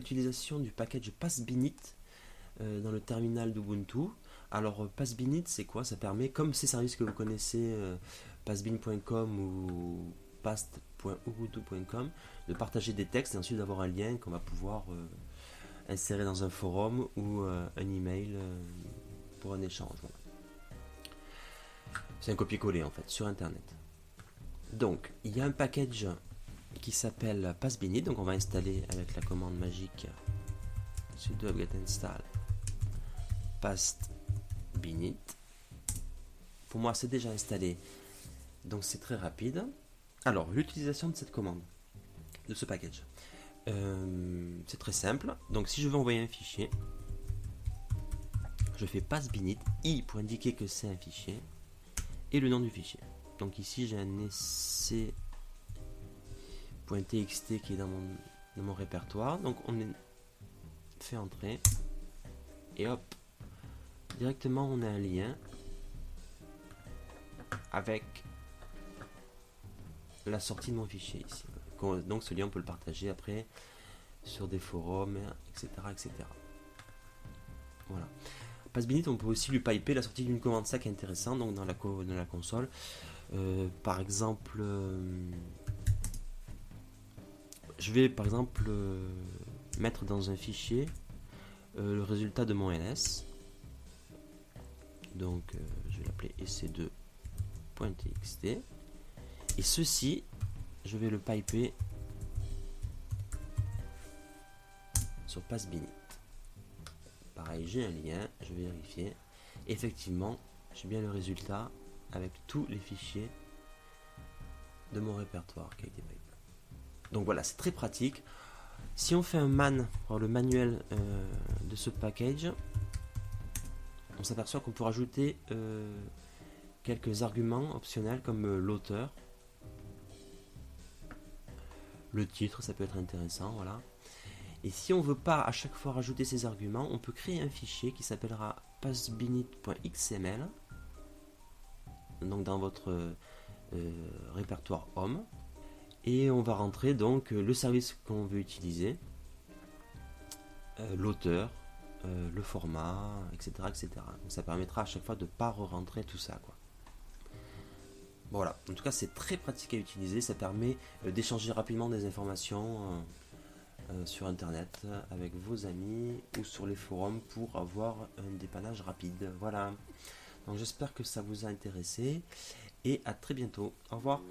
l'utilisation du package passbinit dans le terminal d'Ubuntu. Alors passbinit c'est quoi? Ça permet, comme ces services que vous connaissez, passbin.com ou past.ubuntu.com, de partager des textes et ensuite d'avoir un lien qu'on va pouvoir insérer dans un forum ou un email pour un échange. Voilà. C'est un copier-coller en fait sur internet. Donc il y a un package qui s'appelle passbinit, donc on va installer avec la commande magique sudo apt install passbinit. Pour moi c'est déjà installé, donc c'est très rapide. Alors l'utilisation de cette commande, de ce package, c'est très simple. Donc si je veux envoyer un fichier, je fais passbinit i pour indiquer que c'est un fichier et le nom du fichier. Donc ici j'ai un essai.txt qui est dans mon répertoire. Donc on fait entrer et hop, directement on a un lien avec la sortie de mon fichier ici. Donc ce lien on peut le partager après sur des forums, etc. etc. Voilà. Passbinit, on peut aussi lui piper la sortie d'une commande, ça qui est intéressant, donc dans la console. Par exemple, je vais par exemple mettre dans un fichier le résultat de mon ls. Donc je vais l'appeler ec2.txt. Et ceci, je vais le piper sur passbinit. Pareil, j'ai un lien, je vais vérifier. Effectivement, j'ai bien le résultat avec tous les fichiers de mon répertoire qui a été pipé. Donc voilà, c'est très pratique. Si on fait un man, le manuel de ce package, on s'aperçoit qu'on peut rajouter quelques arguments optionnels comme l'auteur, le titre, ça peut être intéressant, voilà. Et si on ne veut pas à chaque fois rajouter ces arguments, on peut créer un fichier qui s'appellera passbinit.xml, donc dans votre répertoire home, et on va rentrer donc le service qu'on veut utiliser, l'auteur, le format, etc., etc. Donc ça permettra à chaque fois de ne pas re-rentrer tout ça, quoi. Voilà, en tout cas c'est très pratique à utiliser, ça permet d'échanger rapidement des informations sur internet avec vos amis ou sur les forums pour avoir un dépannage rapide. Voilà, donc j'espère que ça vous a intéressé et à très bientôt. Au revoir.